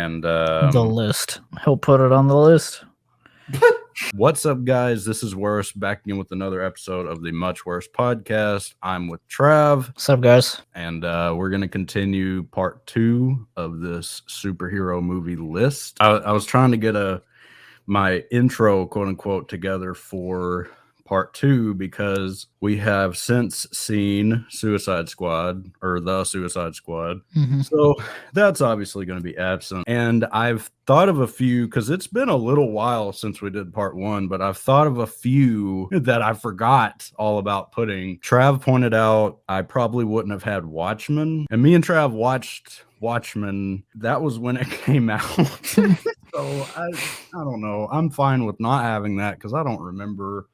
And the list. He'll put it on the list. What's up, guys? This is Worse, back again with another episode of the Much Worse podcast. I'm with Trav. What's up, guys? And we're going to continue part 2 of this superhero movie list. I was trying to get my intro, quote unquote, together for part 2 because we have since seen Suicide Squad, or The Suicide Squad. Mm-hmm. So that's obviously going to be absent. And I've thought of a few, because it's been a little while since we did part 1, but I've thought of a few that I forgot all about putting. Trav pointed out I probably wouldn't have had Watchmen, and me and Trav watched Watchmen. That was when it came out. So I don't know. I'm fine with not having that because I don't remember.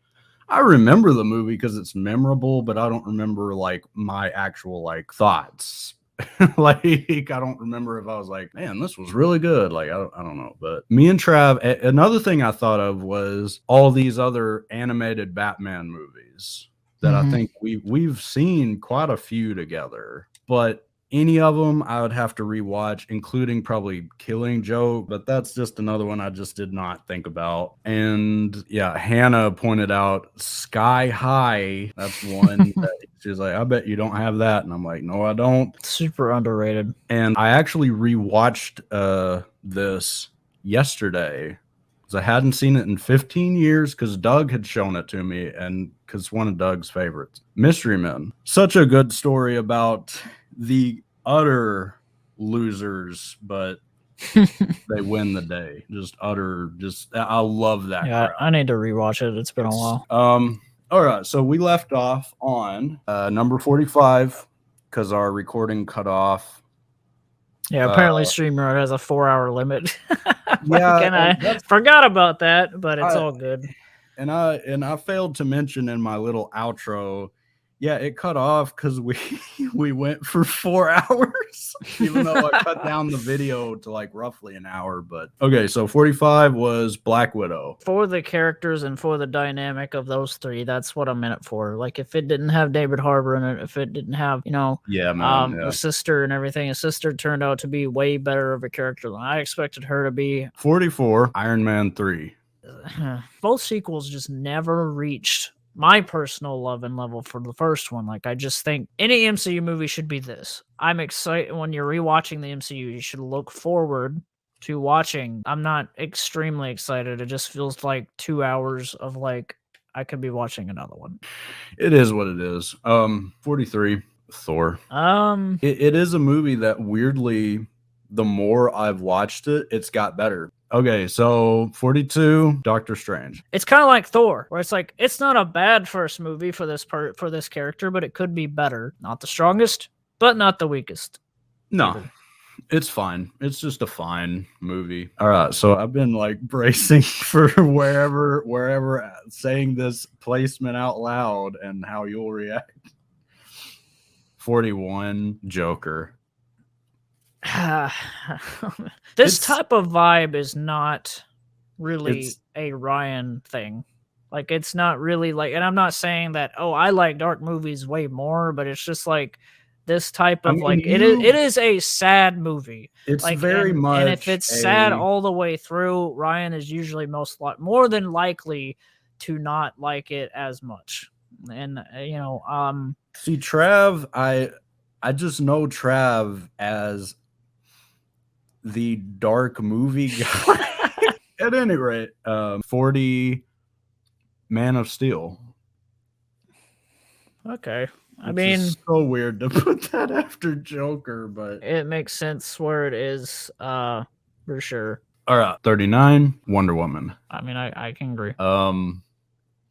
I remember the movie because it's memorable, but I don't remember like my actual like thoughts. Like I don't remember if I was like, man, this was really good. Like I don't know. But me and Trav, another thing I thought of was all these other animated Batman movies that I think we've seen quite a few together. But any of them I would have to rewatch, including probably Killing Joke, but that's just another one I just did not think about. And yeah, Hannah pointed out Sky High. That's one that she's like, I bet you don't have that. And I'm like, no, I don't. Super underrated. And I actually rewatched this yesterday because I hadn't seen it in 15 years because Doug had shown it to me, and because it's one of Doug's favorites. Mystery Men. Such a good story about the utter losers, but they win the day. I love that. Yeah, crowd. I need to rewatch it. It's been a while. All right, so we left off on number 45 because our recording cut off. Yeah, apparently StreamYard has a 4-hour limit. Yeah, and I forgot about that, but it's all good. And I failed to mention in my little outro, yeah, it cut off because we went for 4 hours, even though I cut down the video to like roughly an hour. But okay, so 45 was Black Widow. For the characters and for the dynamic of those three, that's what I'm in it for. Like if it didn't have David Harbour in it, if it didn't have, a sister and everything, a sister turned out to be way better of a character than I expected her to be. 44, Iron Man 3. Both sequels just never reached my personal love and level for the first one. Like I just think any MCU movie should be this. I'm excited when you're rewatching the MCU, you should look forward to watching. I'm not extremely excited. It just feels like 2 hours of like I could be watching another one. It is what it is. 43, Thor. It is a movie that weirdly, the more I've watched it, it's got better. Okay, so 42, Doctor Strange. It's kind of like Thor, where it's like it's not a bad first movie for this character, but it could be better. Not the strongest, but not the weakest. No, it's fine. It's just a fine movie. All right, so I've been like bracing for wherever saying this placement out loud and how you'll react. 41, Joker. This type of vibe is not really a Ryan thing. Like it's not really like, and I'm not saying that I like dark movies way more, but it's just like this type of it is a sad movie. It's like, very much, and if it's sad all the way through, Ryan is usually more than likely to not like it as much. And see, Trav, I just know Trav as the dark movie guy. At any rate, 40, Man of Steel. Okay. I mean, it's so weird to put that after Joker, but it makes sense where it is, for sure. All right, 39, Wonder Woman. I mean, I can agree.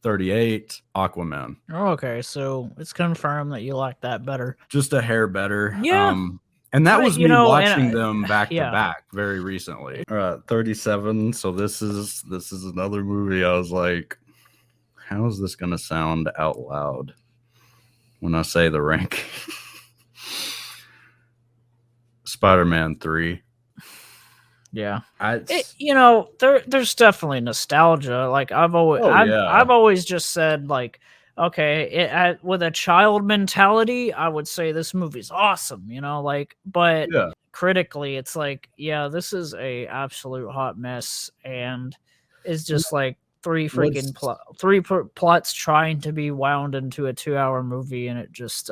38, Aquaman. Oh, okay, so it's confirmed that you like that better. Just a hair better. Yeah. And that was me watching them back to back very recently. All right, 37. So this is another movie. I was like, how is this going to sound out loud when I say the rank? Spider-Man 3. Yeah, there's definitely nostalgia. Like I've always just said, like, okay, with a child mentality, I would say this movie's awesome, like, but Yeah. critically, it's like, yeah, this is a absolute hot mess, and it's just like Let's three plots trying to be wound into a 2-hour movie, and it just,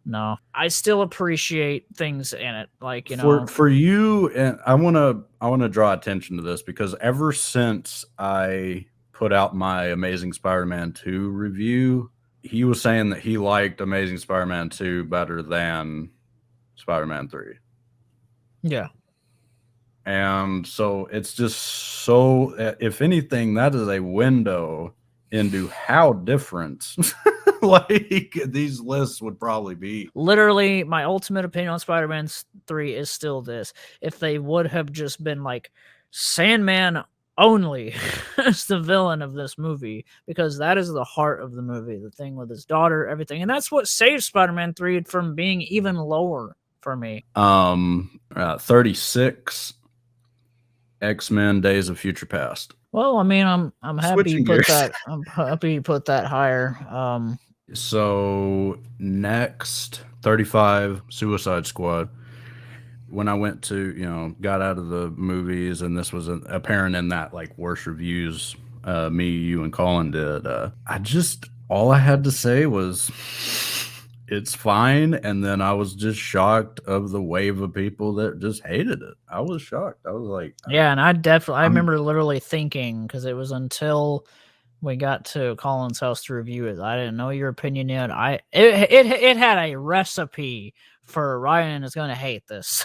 no. I still appreciate things in it, like, for you, and I wanna draw attention to this because ever since I put out my Amazing Spider-Man 2 review, he was saying that he liked Amazing Spider-Man 2 better than Spider-Man 3. yeah. And so it's just so, if anything, that is a window into how different like these lists would probably be. Literally, my ultimate opinion on Spider-Man 3 is still this. If they would have just been like Sandman only as the villain of this movie, because that is the heart of the movie, the thing with his daughter, everything. And that's what saved Spider-Man 3 from being even lower for me. 36 X-Men Days of Future Past. Well, I mean, I'm happy Switching you put gears. that. I'm happy you put that higher. So next, 35 Suicide Squad. When I went to, got out of the movies, and this was apparent in that like worst reviews me, you, and Colin did. All I had to say was it's fine, and then I was just shocked of the wave of people that just hated it. I was shocked. I was like, yeah, and I remember literally thinking, because it was until we got to Colin's house to review it, I didn't know your opinion yet. It had a recipe for Ryan is going to hate this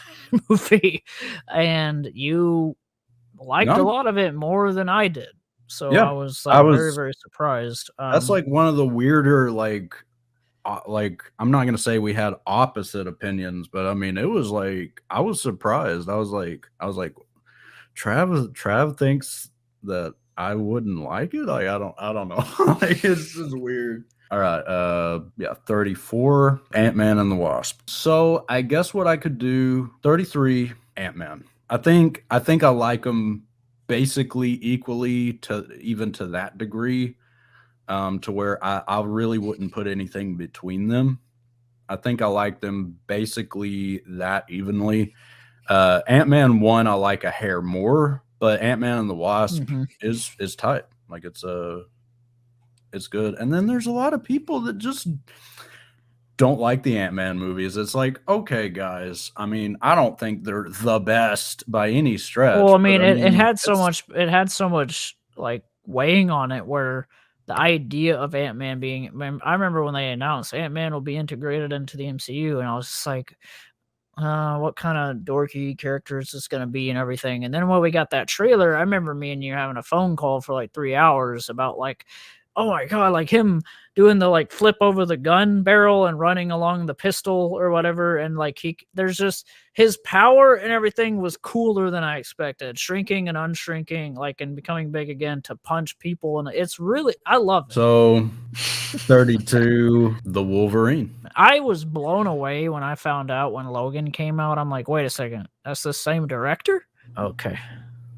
movie, and you liked a lot of it more than I did. So yeah, I was very, very surprised. That's like one of the weirder like I'm not gonna say we had opposite opinions, but I mean it was like I was surprised. I was like Trav thinks that I wouldn't like it. Like I don't know. Like it's just weird. All right, 34 Ant-Man and the Wasp. So I guess what I could do, 33 Ant-Man. I think I like them basically equally to that degree. To where I really wouldn't put anything between them. I think I like them basically that evenly. Ant-Man 1, I like a hair more, but Ant-Man and the Wasp is tight. Like it's good. And then there's a lot of people that just don't like the Ant-Man movies. It's like, okay, guys. I mean, I don't think they're the best by any stretch. Well, I mean, it had so much like weighing on it where the idea of Ant-Man being, I remember when they announced Ant-Man will be integrated into the MCU, and I was just like, what kind of dorky character is this going to be and everything. And then when we got that trailer, I remember me and you having a phone call for like 3 hours about like, oh my God, like him doing the like flip over the gun barrel and running along the pistol or whatever. And like there's just his power and everything was cooler than I expected. Shrinking and unshrinking, like, and becoming big again to punch people. And it's really, I love it. So 32, the Wolverine. I was blown away when I found out when Logan came out. I'm like, wait a second, that's the same director? Okay.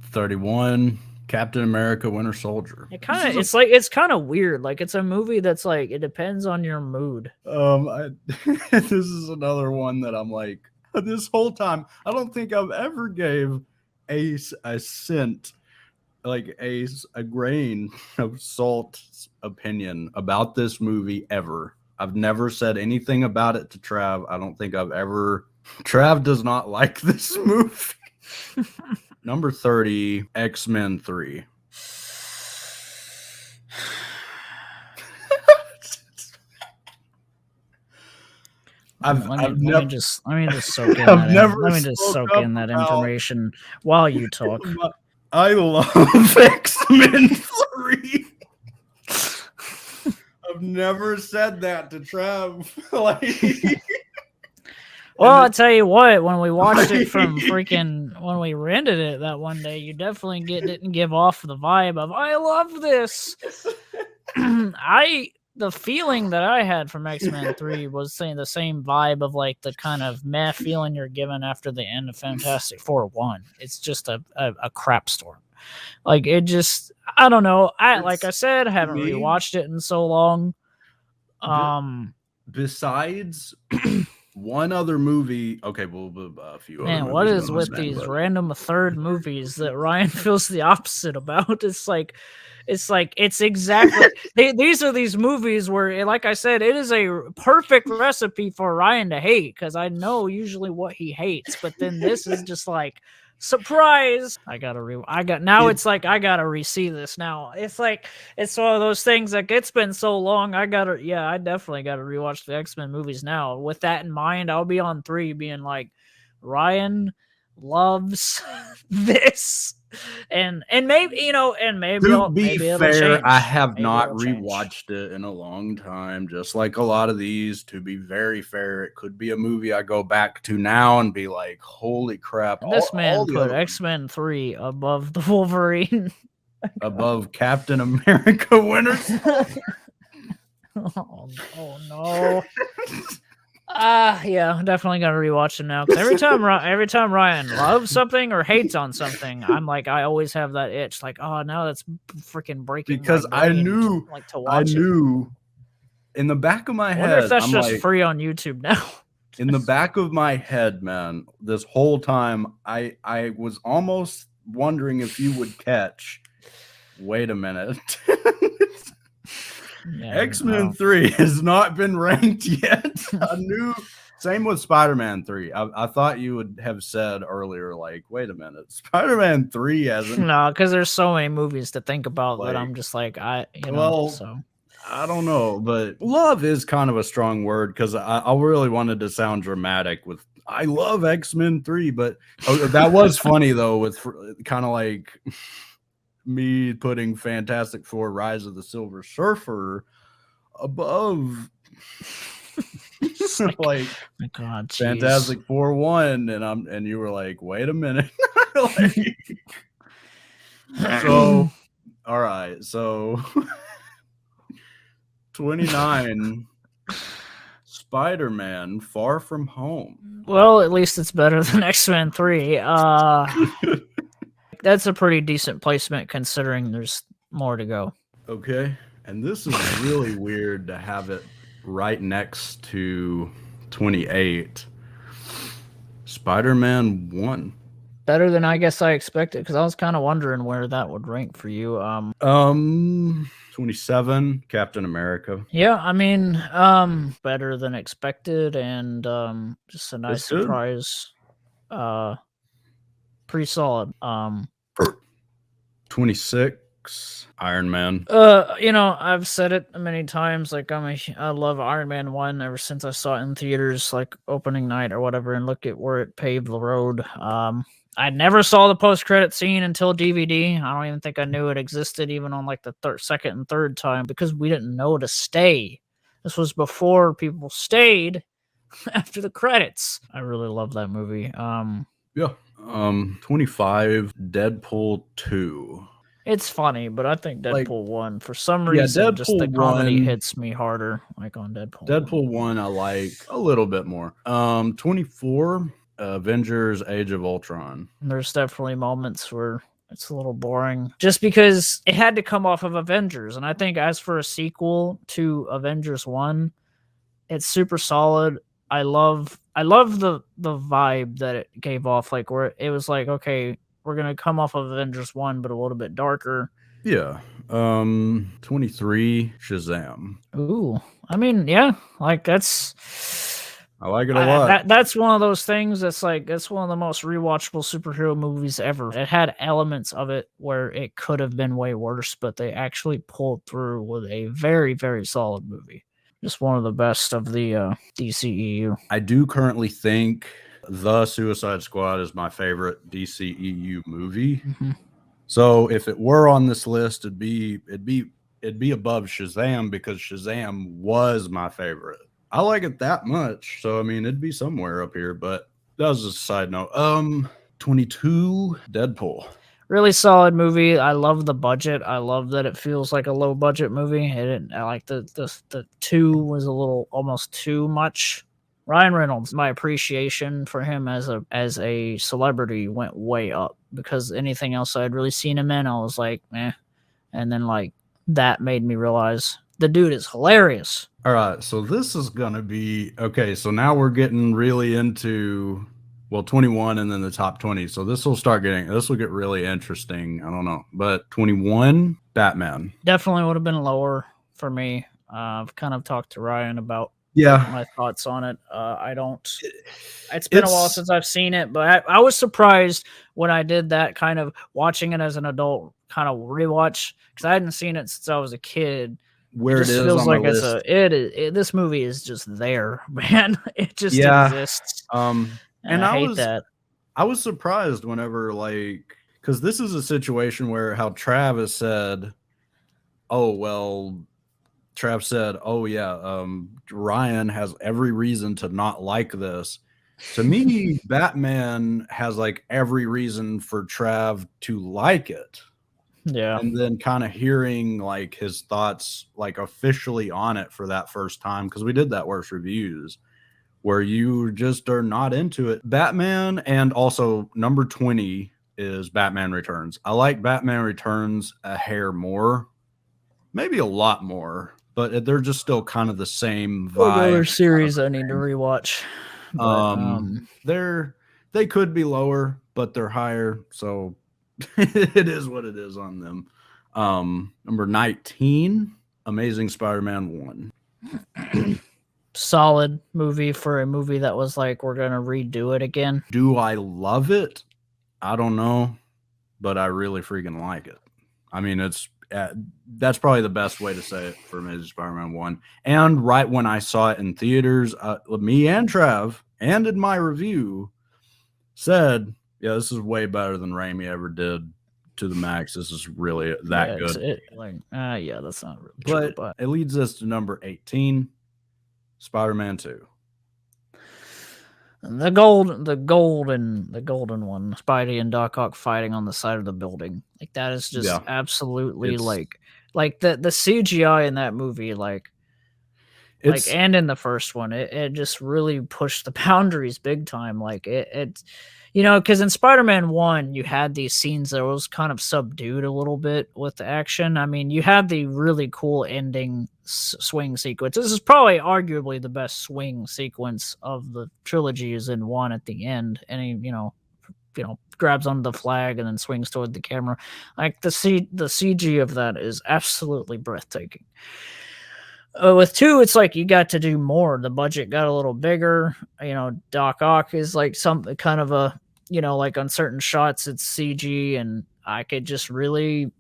31, Captain America Winter Soldier. It's kind of weird. Like it's a movie that's like it depends on your mood. This is another one that I'm like, this whole time I don't think I've ever gave a cent, like a grain of salt opinion about this movie ever. I've never said anything about it to Trav. I don't think I've ever. Trav does not like this movie. Number 30, X-Men 3. Let me just soak in that information while you talk. I love X-Men 3. I've never said that to Trav. Well, I'll tell you what, when we watched it when we rented it that one day, you definitely didn't give off the vibe of, I love this. The feeling that I had from X-Men 3 was saying the same vibe of like the kind of meh feeling you're given after the end of Fantastic Four 1. It's just a crap storm. Like it just, I don't know. Like I It's said, I to haven't me, rewatched it in so long. be- besides one other movie, okay, well, a few other Man, what movies I'm is gonna with say, these but random third movies that Ryan feels the opposite about? It's exactly these are these movies where, like I said, it is a perfect recipe for Ryan to hate because I know usually what he hates, but then this is just like surprise. it's I gotta re-see this now. It's like it's one of those things like it's been so long. I definitely gotta rewatch the X-Men movies now. With that in mind, I'll be on 3 being like Ryan loves this. And maybe and to be maybe it'll fair, I change. have Maybe not it'll change. rewatched it in a long time. Just like a lot of these, to be very fair, it could be a movie I go back to now and be like, "Holy crap!" And this All man the put other ones X-Men 3 above the Wolverine. above Captain America Winter Soldier. Oh no. Yeah, definitely gotta rewatch it now. Because every time Ryan loves something or hates on something, I'm like, I always have that itch. Like, oh, now that's freaking breaking Because my brain. To I watch it. knew in the back of my I wonder if head, that's I'm just like, free on YouTube now. in the back of my head, man, this whole time, I was almost wondering if you would catch. Wait a minute. Yeah, X-Men 3 has not been ranked yet. I knew. Same with Spider-Man 3. I thought you would have said earlier, like, wait a minute, Spider-Man 3 hasn't. no, because there's so many movies to think about that Like, I'm just like well, so. I don't know, but love is kind of a strong word because I really wanted to sound dramatic with I love X-Men 3, but that was funny though, with kind of like me putting Fantastic Four Rise of the Silver Surfer above like my God, geez. Fantastic Four 1, and you were like, wait a minute. Like, so all right, so 29 Spider-Man Far From Home. Well, at least it's better than X-Men 3. That's a pretty decent placement considering there's more to go. Okay. And this is really weird to have it right next to 28. Spider-Man 1. Better than I guess I expected because I was kind of wondering where that would rank for you. 27 Captain America. Yeah, I mean, better than expected and just a nice surprise. Pretty solid. 26 Iron Man. I've said it many times. Like I love Iron Man 1 ever since I saw it in theaters, like opening night or whatever, and look at where it paved the road. I never saw the post-credit scene until DVD. I don't even think I knew it existed, even on like the second and third time, because we didn't know to stay. This was before people stayed after the credits. I really love that movie. Yeah. 25 Deadpool 2. It's funny, but I think Deadpool Like, 1, for some reason, Deadpool just the comedy 1 hits me harder, like on Deadpool. Deadpool 1 I like a little bit more. 24 Avengers Age of Ultron. There's definitely moments where it's a little boring just because it had to come off of Avengers. And I think as for a sequel to Avengers 1, it's super solid. I love the vibe that it gave off, like where it was like, okay, we're going to come off of Avengers 1, but a little bit darker. Yeah. 23 Shazam. Ooh. I mean, yeah, like that's I like it a lot. That's one of those things that's like, that's one of the most rewatchable superhero movies ever. It had elements of it where it could have been way worse, but they actually pulled through with a very, very solid movie. Just one of the best of the DCEU. I do currently think The Suicide Squad is my favorite DCEU movie. Mm-hmm. So if it were on this list, it'd be above Shazam because Shazam was my favorite. I like it that much, so I mean it'd be somewhere up here. But that was just a side note. 22 Deadpool. Really solid movie. I love the budget. I love that it feels like a low budget movie. I like the 2 was a little almost too much Ryan Reynolds, my appreciation for him as a celebrity went way up because anything else I'd really seen him in, I was like, eh. And then like that made me realize the dude is hilarious. All right, so this is gonna be okay. So now we're getting really into 21 and then the top 20. So this will get really interesting. I don't know, but 21, Batman. Definitely would have been lower for me. I've kind of talked to Ryan about Yeah, my thoughts on it. I don't. It's been a while since I've seen it, but I was surprised when I did that kind of watching it as an adult kind of rewatch because I hadn't seen it since I was a kid. where It just it is feels on like the it's list. this movie is just there, man. It just Yeah, exists. and And I hate that. I was surprised whenever because this is a situation where how Travis said, "Oh well." Trav said, "Oh yeah, Ryan has every reason to not like this." To me, Batman has like every reason for Trav to like it. Yeah. And then kind of hearing like his thoughts like officially on it for that first time, because we did that worst reviews where you just are not into it. Batman, and also number 20 is Batman Returns. I like Batman Returns a hair more, maybe a lot more, but they're just still kind of the same vibe. Another series I need to rewatch. But They could be lower, but they're higher, so it is what it is on them. Number 19, Amazing Spider-Man 1. Solid movie for a movie that was like, we're gonna redo it again. Do I love it? I don't know, but I really freaking like it. I mean, that's probably the best way to say it for Amazing Spider-Man 1. And right when I saw it in theaters, me and Trav, and in my review, said, yeah, this is way better than Raimi ever did to the max. This is really that good. Yeah, that's not really true. But it leads us to number 18, Spider-Man 2. the golden one, Spidey and Doc Ock fighting on the side of the building. Like that is just absolutely like the CGI in that movie, and in the first one, it just really pushed the boundaries big time. Like it because in Spider-Man 1, you had these scenes that was kind of subdued a little bit with the action. I mean, you had the really cool ending swing sequence. This is probably arguably the best swing sequence of the trilogy is in 1 at the end. And he, grabs onto the flag and then swings toward the camera. Like the CG of that is absolutely breathtaking. With 2, it's like you got to do more. The budget got a little bigger. Doc Ock is like something kind of a, like on certain shots it's CG, and I could just really.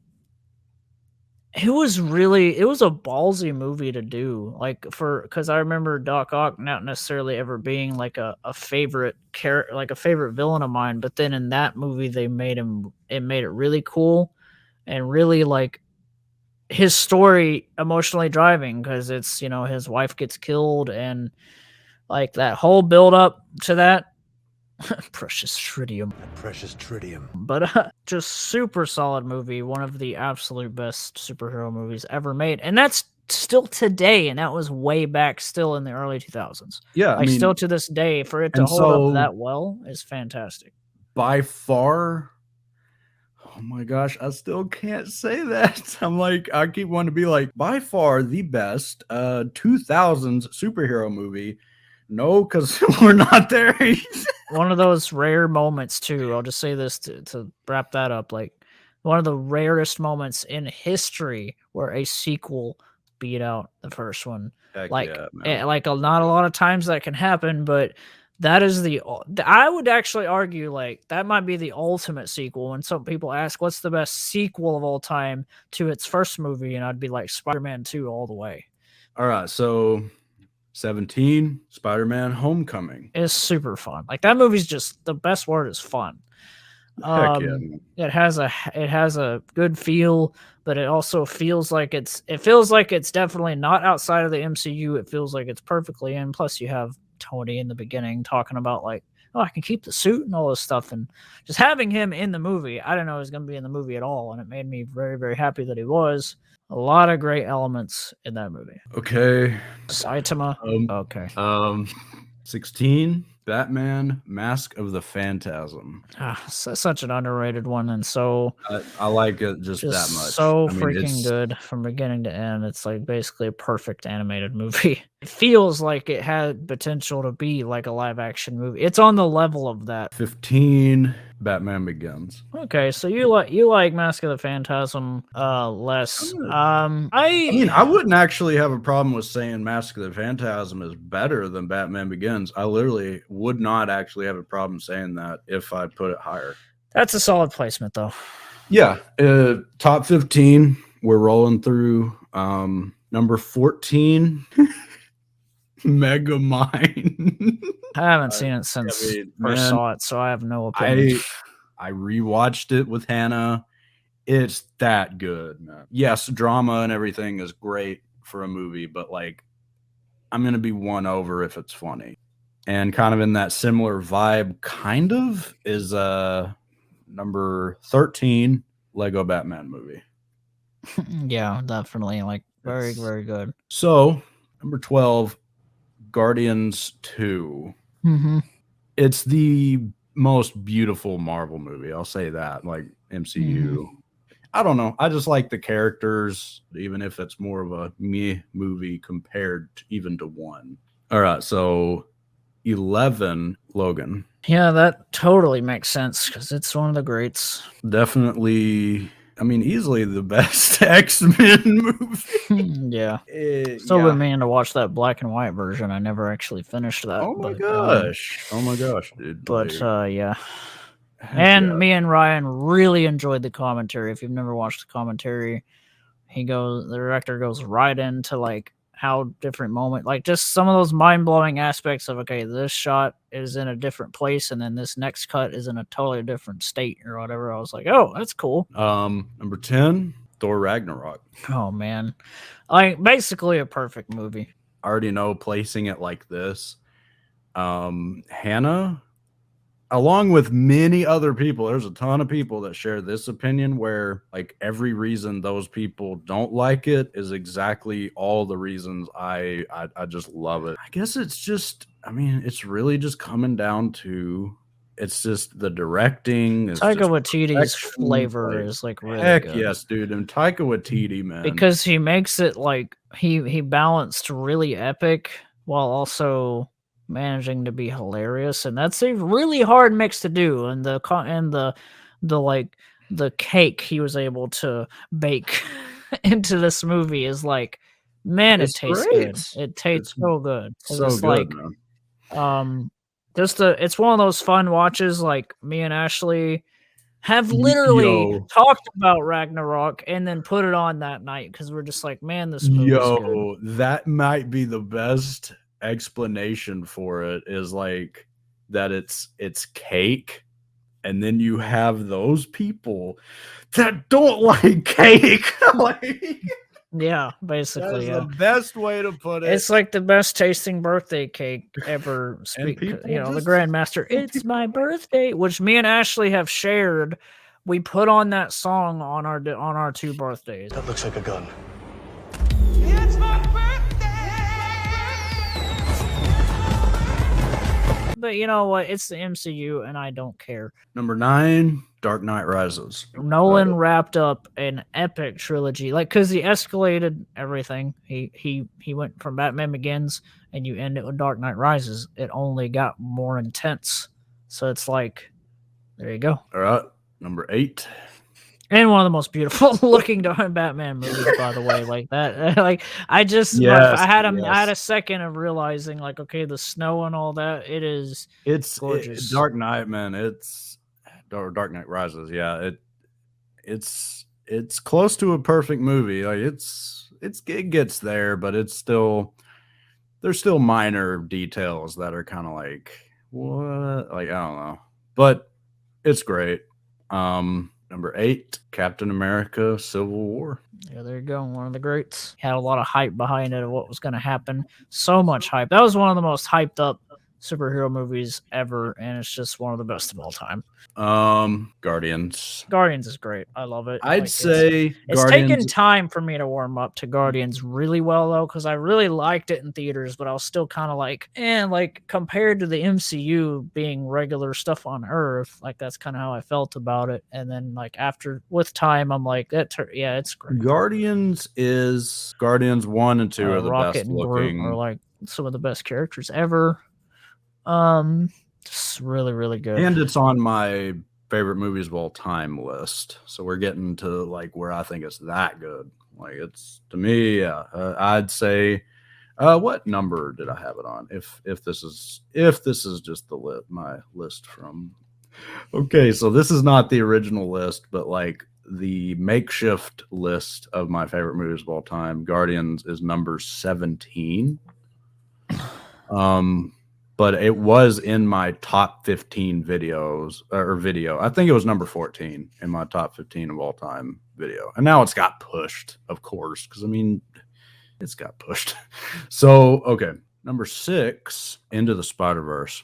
It was a ballsy movie to do, because I remember Doc Ock not necessarily ever being like a favorite character, like a favorite villain of mine, but then in that movie it made it really cool and really like his story emotionally driving, because it's his wife gets killed and like that whole build up to that. Precious tritium. But just super solid movie, one of the absolute best superhero movies ever made, and that's still today, and that was way back still in the early 2000s. Yeah, like still to this day, for it to hold up that well is fantastic. By far. Oh my gosh, I still can't say that. I'm like, I keep wanting to be like, by far the best 2000s superhero movie. No, because we're not there. One of those rare moments too. I'll just say this to wrap that up. Like one of the rarest moments in history where a sequel beat out the first one. Heck like yeah, like not a lot of times that can happen, but that is I would actually argue like that might be the ultimate sequel. When some people ask what's the best sequel of all time to its first movie, and I'd be like Spider-Man 2 all the way. All right, so 17, Spider-Man Homecoming is super fun. Like that movie's just, the best word is fun. Heck yeah. It has a good feel, but it also feels like it's definitely not outside of the MCU. It feels like it's perfectly in. Plus you have Tony in the beginning talking about like, oh, I can keep the suit and all this stuff, and just having him in the movie. I didn't know he was going to be in the movie at all, and it made me very, very happy that he was. A lot of great elements in that movie. Okay. Saitama. Okay. 16, Batman, Mask of the Phantasm. Such an underrated one, and so I like it just that much. so I mean, freaking good from beginning to end. It's like basically a perfect animated movie. It feels like it had potential to be like a live action movie. It's on the level of that. 15, Batman Begins. Okay, so you like Mask of the Phantasm less. I mean, I wouldn't actually have a problem with saying Mask of the Phantasm is better than Batman Begins. I literally would not actually have a problem saying that if I put it higher. That's a solid placement, though. Yeah, top 15. We're rolling through. Number 14, Megamind. I haven't seen it since first saw it, so I have no opinion. I rewatched it with Hannah. It's that good, man. Yes, drama and everything is great for a movie, but like, I'm gonna be won over if it's funny. And kind of in that similar vibe, kind of, is number 13, Lego Batman movie. Yeah, definitely. Like, very, very good. So, number 12, Guardians 2. Mm-hmm. It's the most beautiful Marvel movie. I'll say that. Like, MCU. Mm-hmm. I don't know. I just like the characters, even if it's more of a meh movie compared to, even to 1. All right, so 11, Logan. Yeah, that totally makes sense because it's one of the greats. Definitely, I mean, easily the best X-Men movie. Yeah. Still been meaning to watch that black and white version. I never actually finished that. Oh my gosh, dude. But yeah. And me and Ryan really enjoyed the commentary. If you've never watched the commentary, the director goes right into like how different moment, like just some of those mind-blowing aspects of, okay, this shot is in a different place and then this next cut is in a totally different state or whatever. I was like, oh, that's cool. Number 10, Thor Ragnarok. Oh man, like basically a perfect movie. I already know placing it like this. Hannah, along with many other people, there's a ton of people that share this opinion where like every reason those people don't like it is exactly all the reasons I just love it. I guess it's just, I mean, it's really just coming down to, it's just the directing. Taika Waititi's flavor is like really good. Yes, dude. And Taika Waititi, man. Because he makes it like he balanced really epic while also managing to be hilarious, and that's a really hard mix to do. And the cake he was able to bake into this movie is like, man, it tastes good. It tastes so good. So it's good, like, man. it's one of those fun watches. Like me and Ashley have literally talked about Ragnarok and then put it on that night because we're just like, man, this movie is good. That might be the best explanation for it, is like that it's cake, and then you have those people that don't like cake. Like, yeah, basically, that's the best way to put it. It's like the best tasting birthday cake ever. The Grandmaster, it's my birthday, which me and Ashley have shared. We put on that song on our 2 birthdays. That looks like a gun. It's my birthday. But you know what? It's the MCU, and I don't care. Number 9, Dark Knight Rises. Nolan wrapped up an epic trilogy, like, because he escalated everything. He went from Batman Begins, and you end it with Dark Knight Rises. It only got more intense. So it's like, there you go. All right, number 8. And one of the most beautiful looking Batman movies, by the way. Like that, like I had a second of realizing, like, okay, the snow and all that. It's gorgeous. Dark Knight, man. It's Dark Knight Rises. Yeah, it's close to a perfect movie. Like it gets there, but there's still minor details that are kind of like, what? Like, I don't know, but it's great. Number 8, Captain America: Civil War. Yeah, there you go. One of the greats. Had a lot of hype behind it of what was going to happen. So much hype. That was one of the most hyped up superhero movies ever, and it's just one of the best of all time. Guardians. Guardians is great. I love it. I'd say it's taken Guardians. time for me to warm up to Guardians really well though, because I really liked it in theaters, but I was still kind of like, like compared to the MCU being regular stuff on Earth, like that's kind of how I felt about it. And then like with time, I'm like, yeah, it's great. Guardians 1 and 2 are the Rocket best and Groot looking. are like some of the best characters ever. Just really, really good. And it's on my favorite movies of all time list. So we're getting to like where I think it's that good. Like it's to me, yeah. I'd say, what number did I have it on? If this is just my list from. Okay, so this is not the original list, but like the makeshift list of my favorite movies of all time. Guardians is number 17. But it was in my top 15 videos or video. I think it was number 14 in my top 15 of all time video. And now it's got pushed, of course, because I mean, it's got pushed. So, okay. Number 6, Into the Spider-Verse.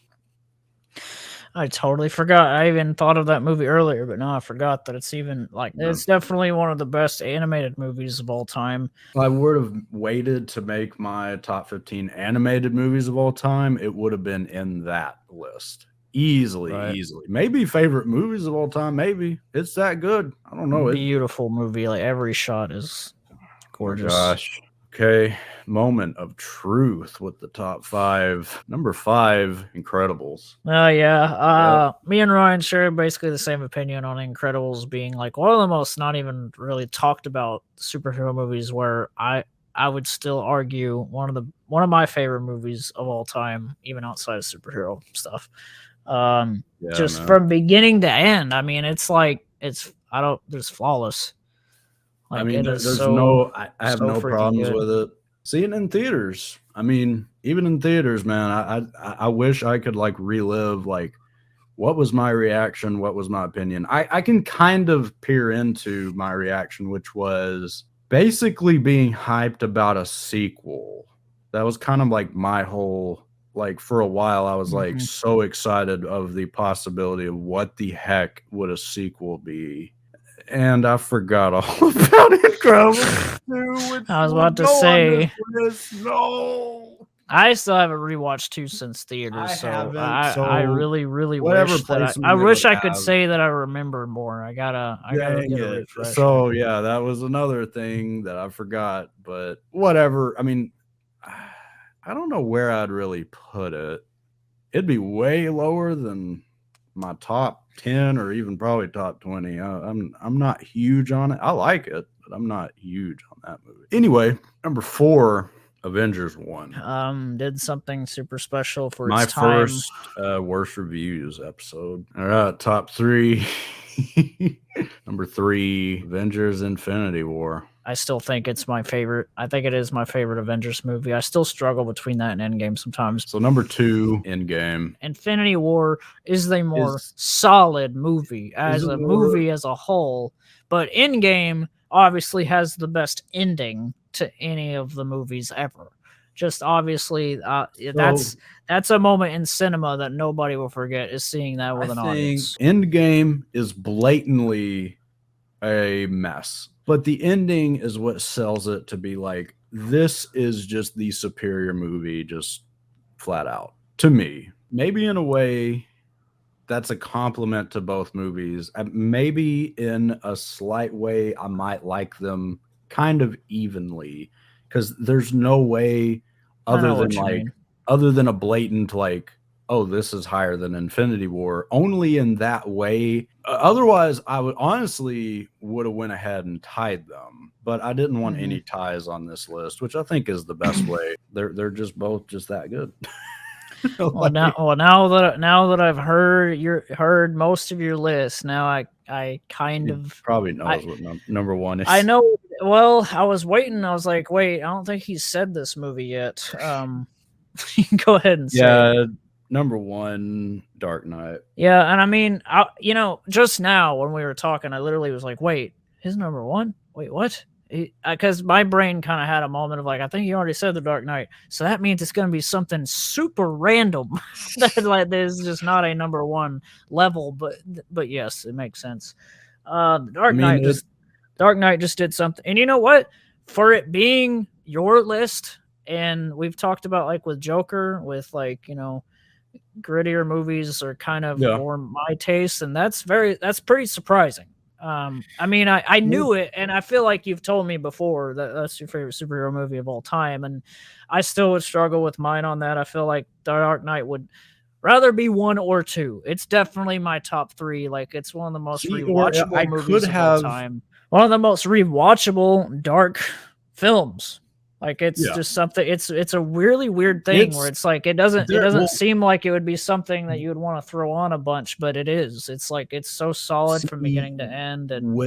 I totally forgot. I even thought of that movie earlier, but now I forgot that it's even like it's definitely one of the best animated movies of all time. If I would have waited to make my top 15 animated movies of all time, it would have been in that list. Easily. Maybe favorite movies of all time, maybe. It's that good. I don't know. Beautiful movie. Like every shot is gorgeous. Oh gosh. Okay, moment of truth with the top 5. Number 5, Incredibles. Yeah. Me and Ryan share basically the same opinion on Incredibles being like one of the most not even really talked about superhero movies. Where I would still argue one of my favorite movies of all time, even outside of superhero stuff. From beginning to end. I mean, it's like there's flawless. Like, I mean, I have no problems with it. Seeing it in theaters. I mean, even in theaters, man, I wish I could like relive like what was my reaction, what was my opinion. I can kind of peer into my reaction, which was basically being hyped about a sequel. That was kind of like my whole, like for a while, I was like so excited of the possibility of what the heck would a sequel be. And I forgot all about Incredibles 2. I was about to say, no. I still haven't rewatched 2 since theaters, I really, really wish that I wish I could say that I remember more. I gotta get a refresh. So yeah, that was another thing that I forgot, but whatever. I mean, I don't know where I'd really put it. It'd be way lower than my top 10 or even probably top 20. I'm not huge on it. I like it, but I'm not huge on that movie. Anyway, number 4, Avengers 1. Did something super special for my its time. First worst reviews episode. All right, top 3. Number 3, Avengers Infinity War. I still think it's my favorite. I think it is my favorite Avengers movie. I still struggle between that and Endgame sometimes. So number 2, Endgame. Infinity War is the more solid movie as a movie as a whole, but Endgame obviously has the best ending to any of the movies ever. Just obviously, that's a moment in cinema that nobody will forget, is seeing that with an audience. Endgame is blatantly a mess. But the ending is what sells it to be like, this is just the superior movie, just flat out. To me, maybe in a way, that's a compliment to both movies. Maybe in a slight way, I might like them kind of evenly, because there's no way other than a blatant like, oh, this is higher than Infinity War, only in that way. Otherwise, I would have went ahead and tied them, but I didn't want any ties on this list, which I think is the best way. They're just both just that good. Well, now that I've heard most of your list, now I kind of probably knows what number 1 is. I know. Well, I was waiting. I was like, wait, I don't think he's said this movie yet. You can go ahead and say it. Number 1, Dark Knight. Yeah, and I mean, just now when we were talking, I literally was like, wait, his number 1? Wait, what? Because my brain kind of had a moment of like, I think you already said The Dark Knight, so that means it's going to be something super random that like there's just not a number one level. But yes, it makes sense. I mean, Dark Knight just did something, and you know what? For it being your list, and we've talked about like with Joker, with like grittier movies are kind of more my taste, and that's pretty surprising. I mean, I knew it, and I feel like you've told me before that that's your favorite superhero movie of all time, and I still would struggle with mine on that. I feel like The Dark Knight would rather be 1 or 2. It's definitely my top 3. Like, it's one of the most rewatchable movies of all time. One of the most rewatchable dark films. Like, it's just something. It's a really weird thing where it's like it doesn't seem like it would be something that you would want to throw on a bunch, but it is. It's like it's so solid from beginning to end, and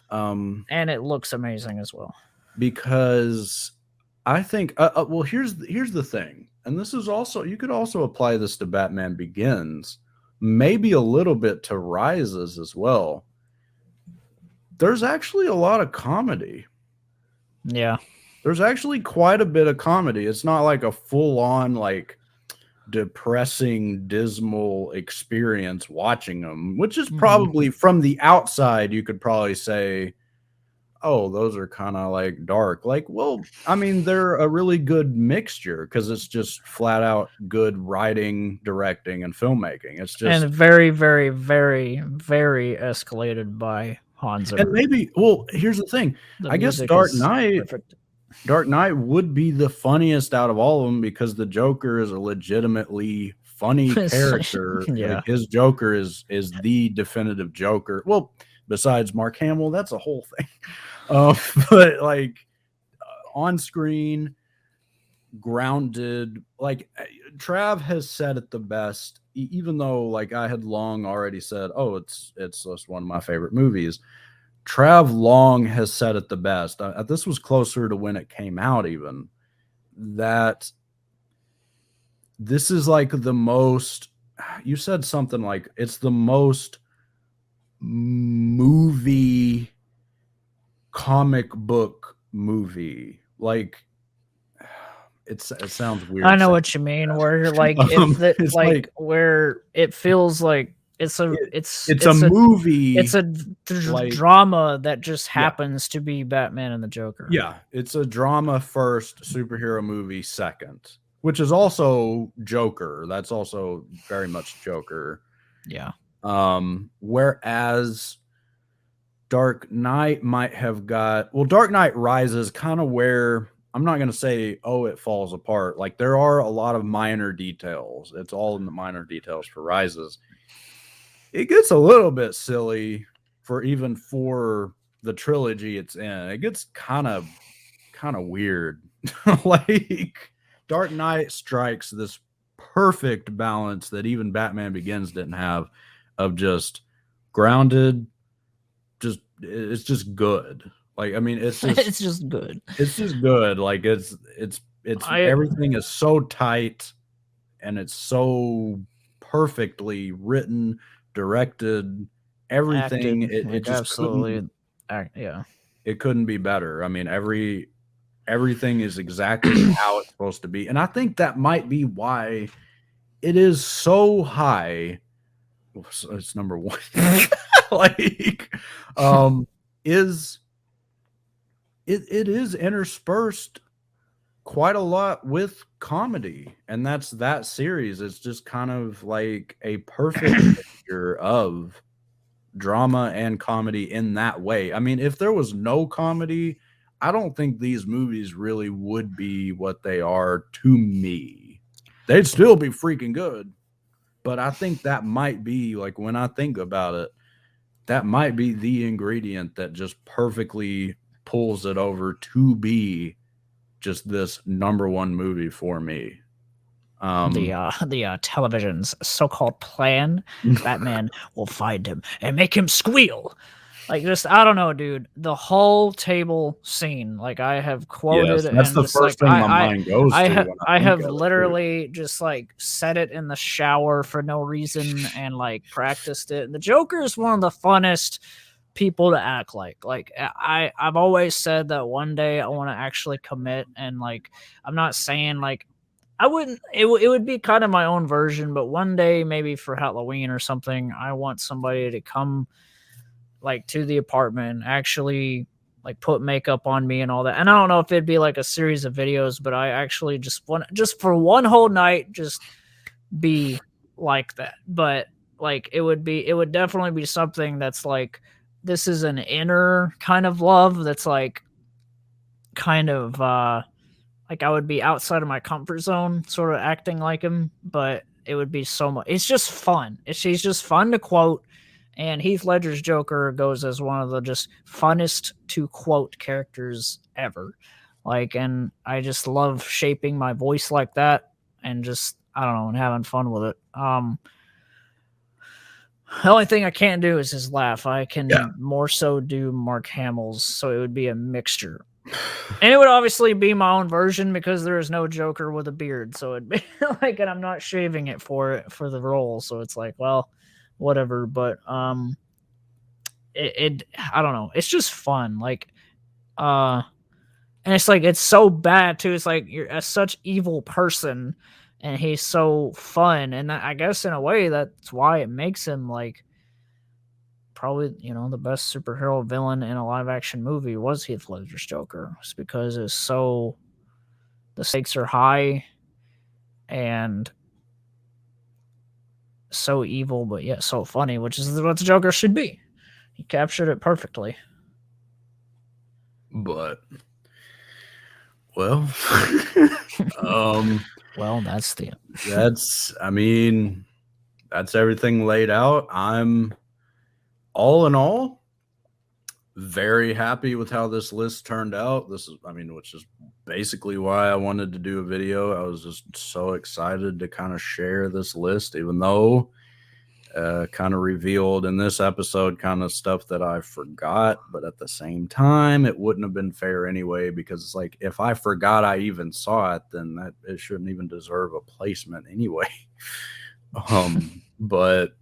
and it looks amazing as well. Because I think well, here's the thing, and this is also, you could also apply this to Batman Begins, maybe a little bit to Rises as well. There's actually a lot of comedy. Yeah. There's actually quite a bit of comedy. It's not like a full-on, like, depressing, dismal experience watching them, which is probably, from the outside, you could probably say, oh, those are kind of, like, dark. Like, well, I mean, they're a really good mixture because it's just flat-out good writing, directing, and filmmaking. It's just... And very, very, very, very escalated by Hans Zimmer. And maybe, well, here's the thing. I guess Dark Knight would be the funniest out of all of them because the Joker is a legitimately funny character. Like, his Joker is the definitive Joker. Well, besides Mark Hamill, that's a whole thing. But like on screen, grounded. Like Trav has said it the best. Even though like I had long already said, oh, it's just one of my favorite movies. Trav Long has said it the best. This was closer to when it came out, even, that this is like the most, you said something like it's the most movie comic book movie. Like, it sounds weird. I know what you mean, where like it's like where it feels like it's a movie. It's a drama that just happens to be Batman and the Joker. Yeah, it's a drama first, superhero movie second, which is also Joker. That's also very much Joker. Yeah. Whereas Dark Knight might have got, well, Dark Knight Rises kind of where, I'm not going to say, oh, it falls apart. Like, there are a lot of minor details. It's all in the minor details for Rises. It gets a little bit silly for the trilogy it's in. It gets kind of weird. Like, Dark Knight strikes this perfect balance that even Batman Begins didn't have, of just grounded, it's just good. Like, I mean, it's just it's just good. It's just good. Like, it's everything is so tight and it's so perfectly written, directed, everything. It just absolutely, it couldn't be better. I mean, everything is exactly how it's supposed to be, and I think that might be why it is so high. It's number one. Like, is it is interspersed quite a lot with comedy, and that's that series. It's just kind of like a perfect mixture of drama and comedy in that way. I mean, if there was no comedy, I don't think these movies really would be what they are to me. They'd still be freaking good, but I think that might be, like, when I think about it, that might be the ingredient that just perfectly pulls it over to be just this number one movie for me. The television's so-called plan, Batman will find him and make him squeal. Like, just, I don't know, dude. The whole table scene, like, I have quoted, yes, that's and the just first like, thing my mind goes to. I have literally just like said it in the shower for no reason and like practiced it. And the Joker is one of the funnest people to act like. Like I've always said that one day I want to actually commit, and like I'm not saying like I wouldn't. It would be kind of my own version, but one day maybe for Halloween or something, I want somebody to come like to the apartment, actually like put makeup on me and all that. And I don't know if it'd be like a series of videos, but I actually just want just for one whole night just be like that. But like it would definitely be something that's like this is an inner kind of love that's like kind of like I would be outside of my comfort zone sort of acting like him, but it would be so much. It's just fun. He's just fun to quote, and Heath Ledger's Joker goes as one of the just funnest to quote characters ever. Like, and I just love shaping my voice like that and just I don't know, and having fun with it. The only thing I can't do is his laugh. I can more so do Mark Hamill's, so it would be a mixture. And it would obviously be my own version because there is no Joker with a beard. So it'd be like, and I'm not shaving it for the role. So it's like, well, whatever. But I don't know. It's just fun. Like, and it's like it's so bad too. It's like you're a such evil person, and he's so fun. And I guess in a way that's why it makes him like probably, you know, the best superhero villain in a live action movie was Heath Ledger's Joker. It's because it's so, the stakes are high and so evil, but yet so funny, which is what the Joker should be. He captured it perfectly. But, well, well, that's I mean, that's everything laid out. I'm all in all very happy with how this list turned out. This is, I mean, which is basically why I wanted to do a video. I was just so excited to kind of share this list, even though kind of revealed in this episode kind of stuff that I forgot, but at the same time, it wouldn't have been fair anyway, because it's like, if I forgot I even saw it, then that it shouldn't even deserve a placement anyway. But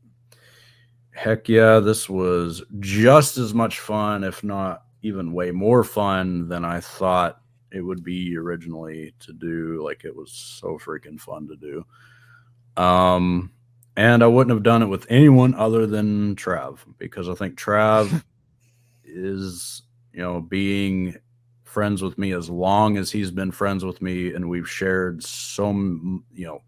heck yeah, this was just as much fun, if not even way more fun than I thought it would be originally to do. Like, it was so freaking fun to do. And I wouldn't have done it with anyone other than Trav, because I think Trav is, you know, being friends with me as long as he's been friends with me, and we've shared so, you know,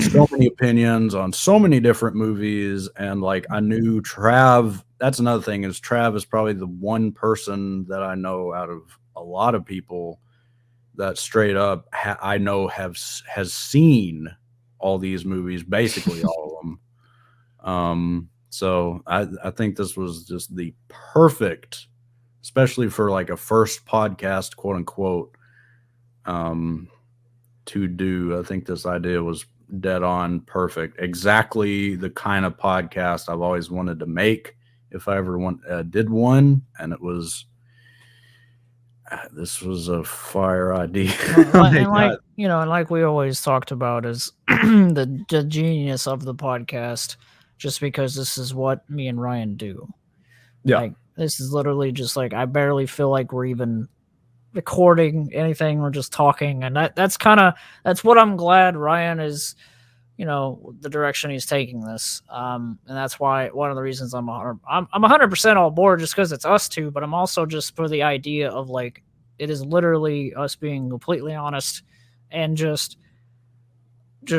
so many opinions on so many different movies. And like, I knew Trav, that's another thing, is Trav is probably the one person that I know out of a lot of people that straight up I know has seen all these movies, basically all of them. So I think this was just the perfect, especially for like a first podcast, quote unquote, to do. I think this idea was dead on perfect. Exactly the kind of podcast I've always wanted to make if I ever did one. And it was, this was a fire idea. And like, you know, and like we always talked about is the genius of the podcast, just because this is what me and Ryan do. Yeah. Like, this is literally just like, I barely feel like we're even recording anything. We're just talking. And that's what I'm glad Ryan is, you know, the direction he's taking this. And that's why one of the reasons I'm 100% all board, just because it's us two, but I'm also just for the idea of like, it is literally us being completely honest and just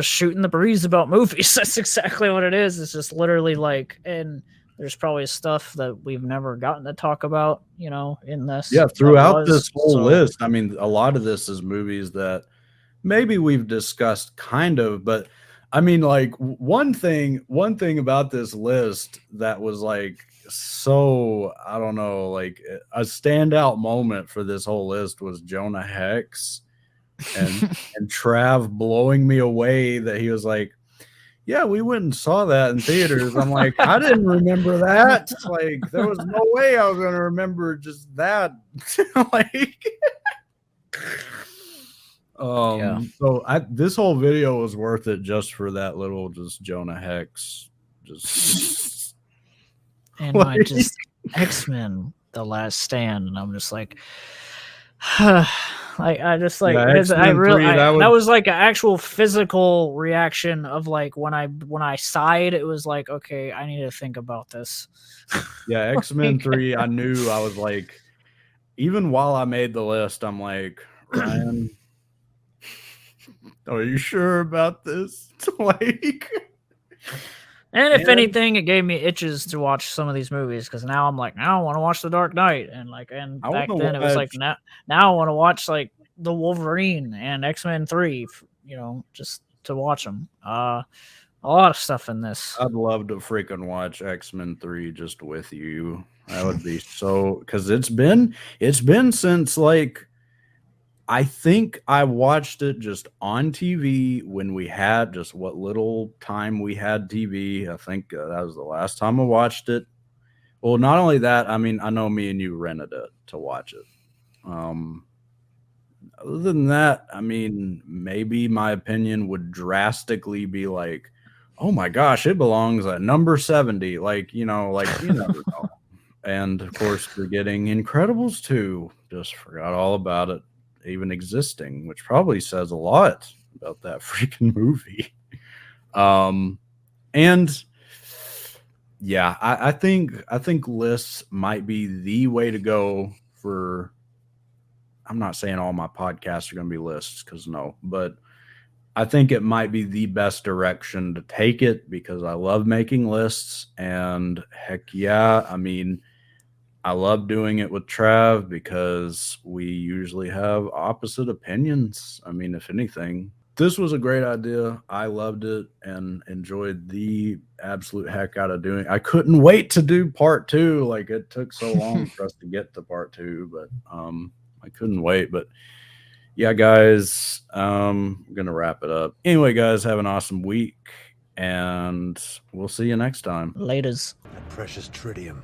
shooting the breeze about movies. That's exactly what it is. It's just literally like, and there's probably stuff that we've never gotten to talk about, you know, in this. Yeah, throughout this whole list, I mean, a lot of this is movies that maybe we've discussed kind of, but I mean, like, one thing about this list that was like, so I don't know, like a standout moment for this whole list was Jonah Hex and Trav blowing me away that he was like, yeah, we went and saw that in theaters. I'm like, I didn't remember that. Like, there was no way I was going to remember just that. Like, so this whole video was worth it just for that little, just Jonah Hex, just and like, X-Men: The Last Stand, and I'm just like, I just like Yeah, X-Men 3, that was like an actual physical reaction of like when I sighed, it was like, okay, I need to think about this. Yeah, X-Men 3, I knew, I was like, even while I made the list, I'm like, Ryan, are you sure about this? Like, And if and anything, it gave me itches to watch some of these movies because now I'm like, now I want to watch The Dark Knight, and like, and I want back to then it was like, watch. now I want to watch like the Wolverine and X-Men 3, you know, just to watch them. A lot of stuff in this. I'd love to freaking watch X-Men 3 just with you. That would be so, because it's been since like, I think I watched it just on TV when we had just what little time we had TV. I think that was the last time I watched it. Well, not only that, I mean, I know me and you rented it to watch it. Other than that, I mean, maybe my opinion would drastically be like, oh my gosh, it belongs at number 70. Like, you know, like you never know. And of course, forgetting Incredibles 2. Just forgot all about it even existing, which probably says a lot about that freaking movie. And yeah, I think lists might be the way to go for. I'm not saying all my podcasts are going to be lists because no, but I think it might be the best direction to take it because I love making lists. And heck yeah, I mean, I love doing it with Trav because we usually have opposite opinions. I mean, if anything, this was a great idea. I loved it and enjoyed the absolute heck out of doing it. I couldn't wait to do part 2. Like, it took so long for us to get to part 2, but I couldn't wait. But yeah, guys, I'm gonna wrap it up. Anyway, guys, have an awesome week, and we'll see you next time. Laters. That precious tritium.